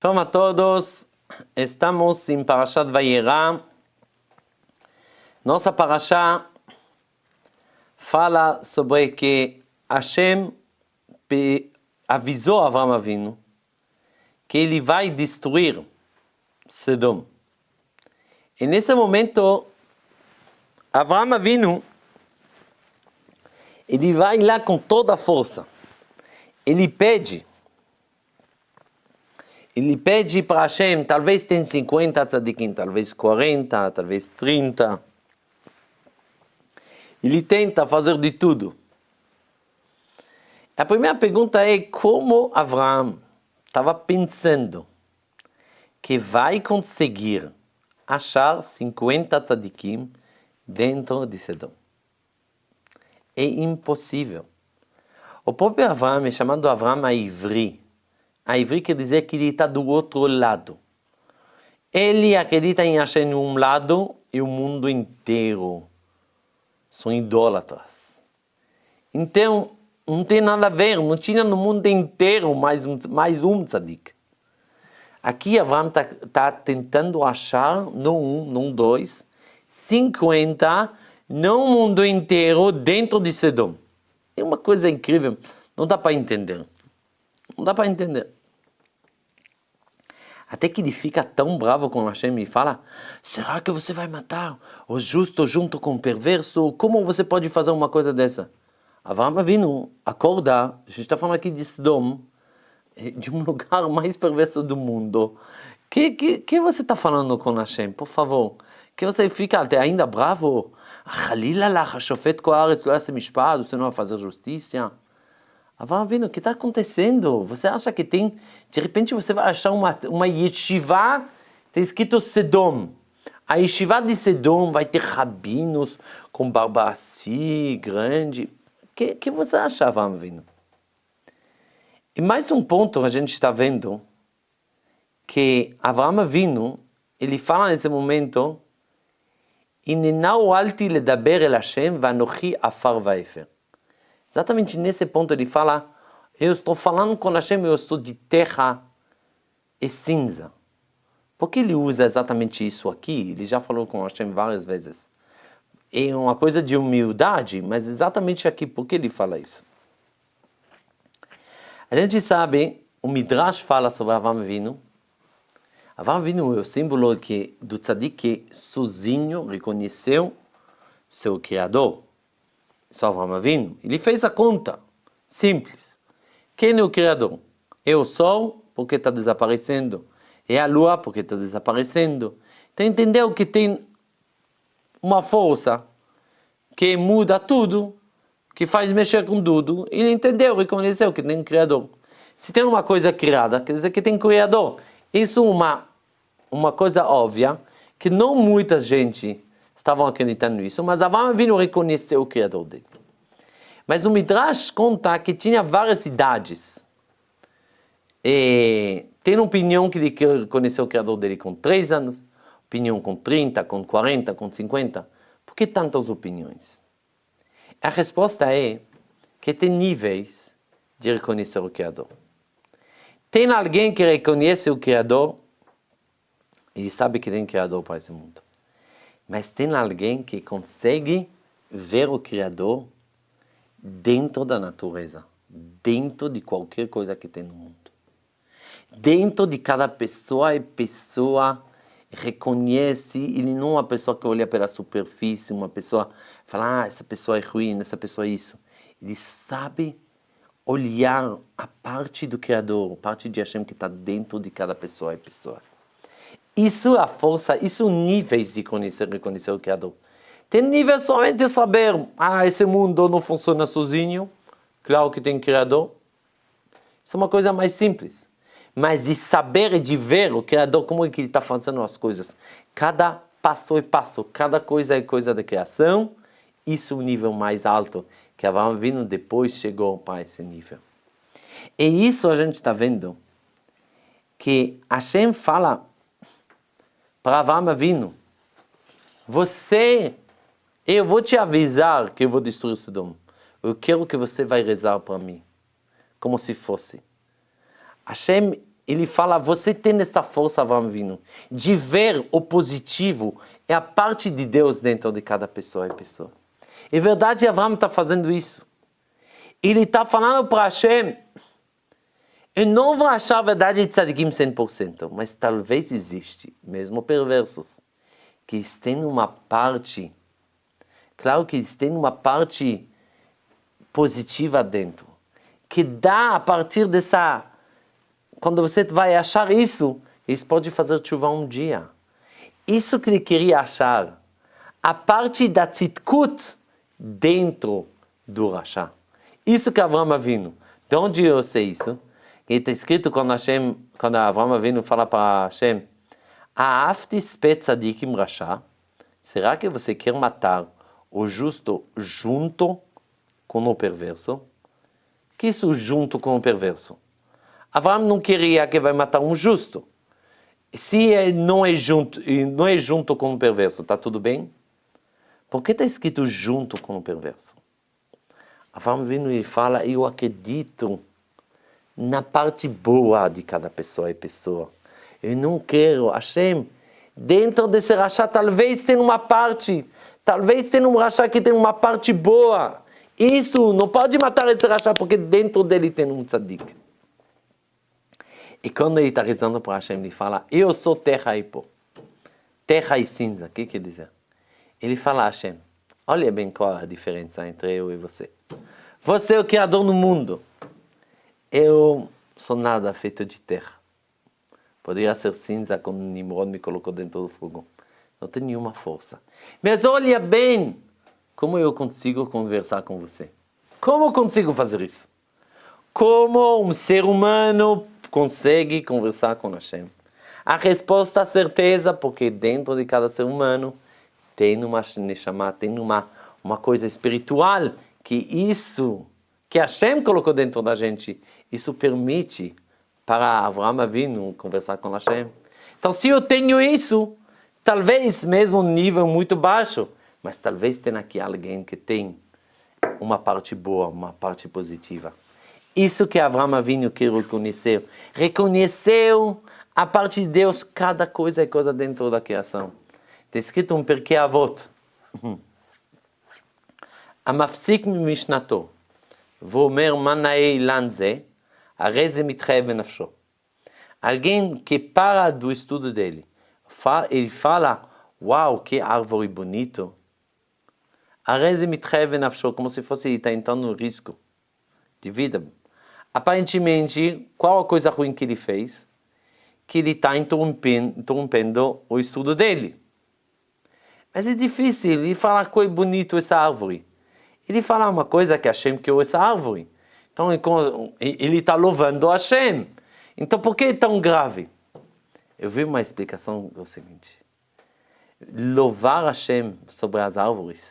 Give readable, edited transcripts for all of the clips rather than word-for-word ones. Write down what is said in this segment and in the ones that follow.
Shalom a todos, estamos em Parashat Vayera. Nossa Parashá fala sobre que Hashem avisou Avraham Avinu que ele vai destruir Sodom. E nesse momento, Avraham Avinu, ele vai lá com toda a força. Ele pede para Hashem, talvez tem 50 tzadikim, talvez 40, talvez 30. Ele tenta fazer de tudo. A primeira pergunta é como Avraham estava pensando que vai conseguir achar 50 tzadikim dentro de Sodom. É impossível. O próprio Avraham é chamado Avraham Aivri. Aivri quer dizer que ele está do outro lado. Ele acredita em Hashem em um lado e o mundo inteiro são idólatras. Então, não tem nada a ver, não tinha no mundo inteiro mais um tzadik. Aqui Avraham está tentando achar, não um, não dois, 50 no mundo inteiro dentro de Sodom. É uma coisa incrível, não dá para entender. Não dá para entender. Até que ele fica tão bravo com Hashem e fala: será que você vai matar o justo junto com o perverso? Como você pode fazer uma coisa dessa? Avraham Avinu, acorda, a gente está falando aqui de Sodom, de um lugar mais perverso do mundo. Que você está falando com Hashem, por favor? Que você fica até ainda bravo? Halila lach, hashofet kol haaretz lo ya'aseh mishpat, você não vai fazer justiça? Avraham Avinu, o que está acontecendo? Você acha que tem... De repente você vai achar uma yeshiva, está escrito Sodom. A yeshiva de Sodom vai ter rabinos com barba assim, grande. O que você acha, Avraham Avinu? E mais um ponto a gente está vendo, que Avraham Avinu, ele fala nesse momento, Inenau alti ledaber el Hashem vanochi afar vaefer. Exatamente nesse ponto ele fala, eu estou falando com Hashem, eu sou de terra e cinza. Por que ele usa exatamente isso aqui? Ele já falou com Hashem várias vezes. É uma coisa de humildade, mas exatamente aqui, por que ele fala isso? A gente sabe, o Midrash fala sobre Avraham Avinu. Avraham Avinu é o símbolo do tzadik que sozinho reconheceu seu Criador. Só Avraham Avinu. Ele fez a conta. Simples. Quem é o Criador? É o Sol, porque está desaparecendo. É a Lua, porque está desaparecendo. Então entendeu que tem uma força que muda tudo, que faz mexer com tudo. Ele entendeu, reconheceu que tem um Criador. Se tem uma coisa criada, quer dizer que tem um Criador. Isso é uma coisa óbvia, que não muita gente estavam acreditando nisso, mas Avraham Avinu reconheceu o Criador dele. Mas o Midrash conta que tinha várias idades. E tem uma opinião que ele reconheceu o Criador dele com 3 anos, opinião com 30, com 40, com 50. Por que tantas opiniões? A resposta é que tem níveis de reconhecer o Criador. Tem alguém que reconhece o Criador, ele sabe que tem Criador para esse mundo. Mas tem alguém que consegue ver o Criador dentro da natureza, dentro de qualquer coisa que tem no mundo. Dentro de cada pessoa, reconhece, ele não é uma pessoa que olha pela superfície, uma pessoa fala, essa pessoa é ruim, essa pessoa é isso. Ele sabe olhar a parte do Criador, a parte de Hashem que está dentro de cada pessoa e pessoa. Isso é a força, isso são níveis de reconhecer o Criador. Tem nível somente de saber, esse mundo não funciona sozinho, claro que tem Criador. Isso é uma coisa mais simples. Mas de saber e de ver o Criador, como é que ele está fazendo as coisas. Cada passo é passo, cada coisa é coisa da criação. Isso é o nível mais alto, que Avraham Avinu depois chegou para esse nível. E isso a gente está vendo, que Hashem fala para Avraham Avinu, eu vou te avisar que eu vou destruir Sodom. Eu quero que você vai rezar para mim, como se fosse. Hashem ele fala, você tem essa força, Avraham Avinu, de ver o positivo, é a parte de Deus dentro de cada pessoa e pessoa. É verdade, Avraham está fazendo isso. Ele está falando para Hashem, eu não vou achar a verdade de tzadikim 100%, mas talvez existe, mesmo perversos, que eles têm uma parte, claro que eles têm uma parte positiva dentro, que dá a partir dessa, quando você vai achar isso, eles podem fazer chuva um dia. Isso que ele queria achar, a parte da tzidkut dentro do Rasha. Isso que Avraham Avinu, de onde eu sei isso? Está escrito quando Avraham Avinu fala para Hashem, Aafti spet tzadikim rasha, será que você quer matar o justo junto com o perverso? Que isso junto com o perverso? Avraham não queria que vai matar um justo. Se não é junto com o perverso, está tudo bem? Por que está escrito junto com o perverso? Avraham Avinu e fala, eu acredito na parte boa de cada pessoa e pessoa. Eu não quero, Hashem, dentro desse rachá talvez tenha uma parte, talvez tenha um rachá que tem uma parte boa. Isso, não pode matar esse rachá porque dentro dele tem um tzadik. E quando ele está rezando para Hashem, ele fala, eu sou terra e pó. Terra e cinza, o que quer dizer? Ele fala a Hashem, olha bem qual a diferença entre eu e você. Você é o criador do mundo. Eu sou nada feito de terra. Poderia ser cinza quando Nimrod me colocou dentro do fogo. Não tem nenhuma força. Mas olha bem como eu consigo conversar com você. Como eu consigo fazer isso? Como um ser humano consegue conversar com Hashem? A resposta é certeza, porque dentro de cada ser humano tem uma neshama, tem uma coisa espiritual, que isso, que Hashem colocou dentro da gente, isso permite para Avraham Avinu conversar com Hashem. Então, se eu tenho isso, talvez mesmo um nível muito baixo, mas talvez tenha aqui alguém que tem uma parte boa, uma parte positiva. Isso que Avraham Avinu quer reconhecer. Reconheceu a parte de Deus, cada coisa é coisa dentro da criação. Está escrito um Pirkei Avot. המפסיק ממשנתו ואומר מה נאה אילן זה, הרי זה מתחייב בנפשו. Alguém que para do estudo dele, ele fala, uau, que árvore bonito. הרי זה מתחייב בנפשו, como se fosse ele está entrando no risco de vida. Aparentemente, qual a coisa ruim que ele fez? Que ele está interrompendo o estudo dele. Mas é difícil, ele fala que é bonito essa árvore. Ele fala uma coisa que Hashem criou essa árvore. Então ele está louvando Hashem. Então por que é tão grave? Eu vi uma explicação do seguinte. Louvar Hashem sobre as árvores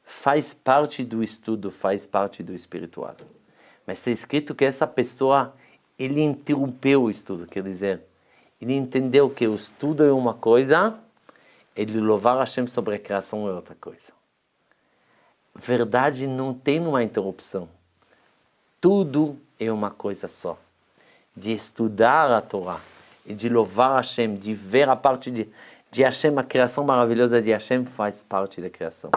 faz parte do estudo, faz parte do espiritual. Mas está escrito que essa pessoa, ele interrompeu o estudo, quer dizer, ele entendeu que o estudo é uma coisa, ele louvar Hashem sobre a criação é outra coisa. Verdade não tem uma interrupção. Tudo é uma coisa só. De estudar a Torá e de louvar Hashem, de ver a parte de Hashem, a criação maravilhosa de Hashem faz parte da criação.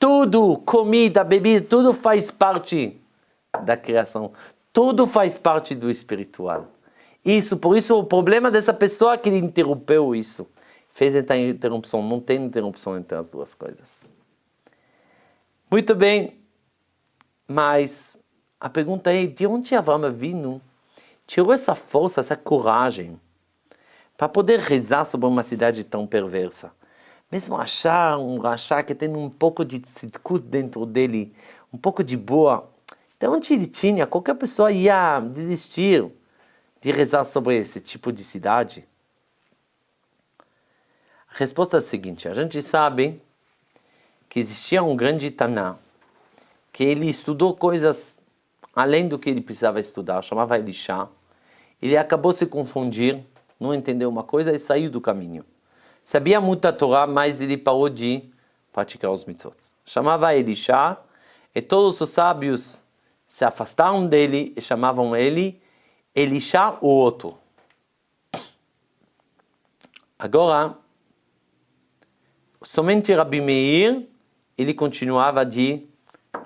Tudo, comida, bebida, tudo faz parte da criação. Tudo faz parte do espiritual. Por isso o problema dessa pessoa é que ele interrompeu isso. Fez essa interrupção, não tem interrupção entre as duas coisas. Muito bem, mas a pergunta é, de onde Avraham Avinu tirou essa força, essa coragem, para poder rezar sobre uma cidade tão perversa? Mesmo achar um rachá que tem um pouco de tzidkut dentro dele, um pouco de boa, de onde ele tinha, qualquer pessoa ia desistir de rezar sobre esse tipo de cidade? A resposta é a seguinte, a gente sabe que existia um grande Taná, que ele estudou coisas além do que ele precisava estudar, chamava Elisha. Ele acabou se confundir, não entendeu uma coisa e saiu do caminho. Sabia muito a Torá, mas ele parou de praticar os mitzvot. Chamava Elisha, e todos os sábios se afastaram dele e chamavam ele, Elisha, o outro. Agora, somente Rabi Meir, ele continuava de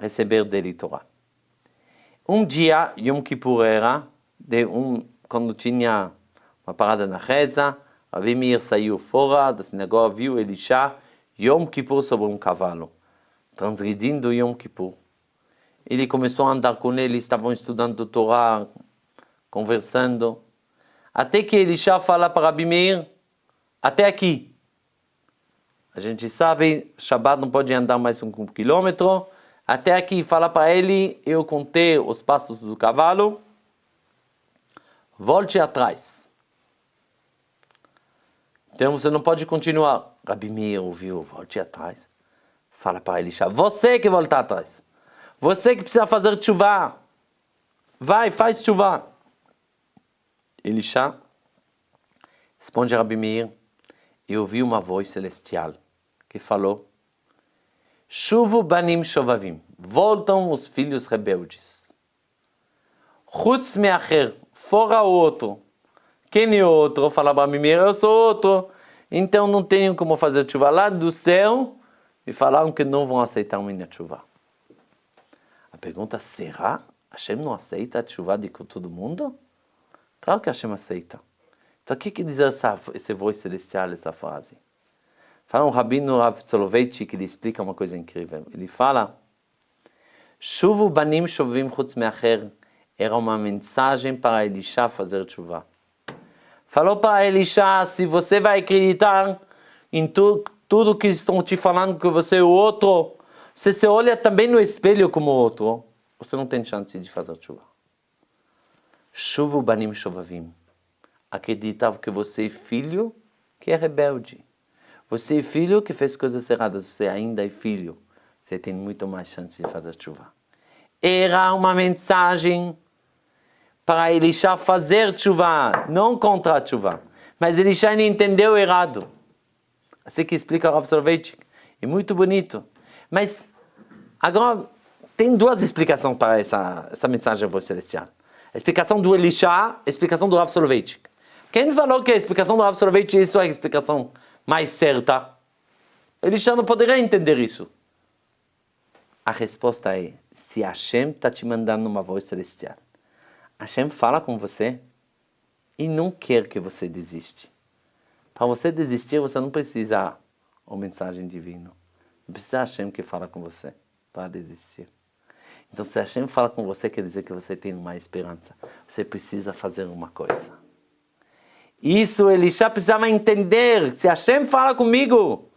receber dele Torá. Um dia, Yom Kippur era, quando tinha uma parada na reza, Rabi Meir saiu fora da sinagoga, viu Elisha, Yom Kippur sobre um cavalo, transgredindo Yom Kippur. Ele começou a andar com ele, estavam estudando Torá, conversando, até que Elisha fala para Rabi Meir, até aqui. A gente sabe, Shabbat não pode andar mais um quilômetro. Até aqui, fala para ele, eu contei os passos do cavalo. Volte atrás. Então você não pode continuar. Rabi Meir ouviu, volte atrás. Fala para Elisha, você que volta atrás. Você que precisa fazer tshuva. Vai, faz tshuva. Elisha responde a Rabi Meir, eu ouvi uma voz celestial que falou, Shuvu banim shovavim, voltam os filhos rebeldes. Chutz me'acher, fora o outro. Quem é o outro? Fala para Rabi Meir, eu sou outro. Então não tenho como fazer tshuva lá do céu. Me falaram que não vão aceitar minha tshuva. A pergunta, será? Hashem não aceita a tshuva de todo mundo? Claro que Hashem aceita. Então o que quer dizer essa voz celestial, essa frase? Fala um rabino Rav Soloveitchik, que ele explica uma coisa incrível. Ele fala, Shuvu banim shovim chutz me'acher, era uma mensagem para Elisha fazer tshuva. Falou para Elisha, se você vai acreditar em tudo que estão te falando que você é o outro, você se olha também no espelho como o outro, você não tem chance de fazer tshuva. Shuvu banim shovavim. Acreditava que você é filho que é rebelde. Você é filho que fez coisas erradas. Você ainda é filho. Você tem muito mais chance de fazer tshuva. Era uma mensagem para Elisha fazer tshuva, não contra a tshuva. Mas Elisha não entendeu errado. Assim que explica o Rav Soloveitchik. É muito bonito. Mas agora tem duas explicações para essa mensagem da voz celestial. A explicação do Elisha, a explicação do Rav Soloveitchik. Quem falou que a explicação do Rav Soloveitchik isso é a explicação mais certa? Elisha não poderia entender isso. A resposta é, se Hashem está te mandando uma voz celestial, Hashem fala com você e não quer que você desiste. Para você desistir, você não precisa uma mensagem divina. Não precisa Hashem que fala com você para desistir. Então, se Hashem fala com você, quer dizer que você tem uma esperança. Você precisa fazer uma coisa. Isso Elisha precisava entender. Se Hashem fala comigo,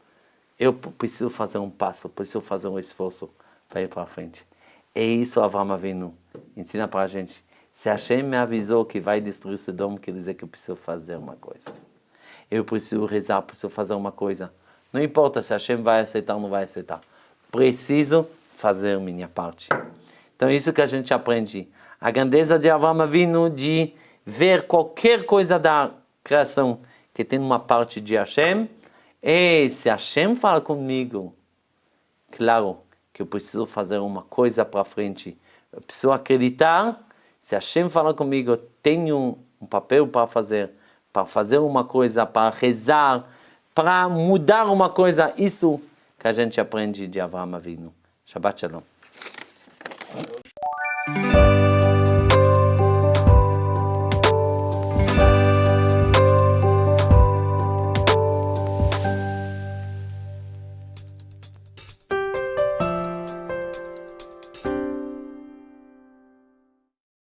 eu preciso fazer um passo, preciso fazer um esforço para ir para frente. É isso Avraham Avinu ensina para a gente. Se Hashem me avisou que vai destruir Sodom, quer dizer que eu preciso fazer uma coisa. Eu preciso rezar, preciso fazer uma coisa. Não importa se Hashem vai aceitar ou não vai aceitar. Preciso fazer minha parte. Então é isso que a gente aprende. A grandeza de Avraham Avinu de ver qualquer coisa da criação que tem uma parte de Hashem. E se Hashem fala comigo, claro que eu preciso fazer uma coisa para frente. Eu preciso acreditar. Se Hashem fala comigo, eu tenho um papel para fazer uma coisa, para rezar, para mudar uma coisa. Isso que a gente aprende de Avraham Avinu. Shabbat Shalom.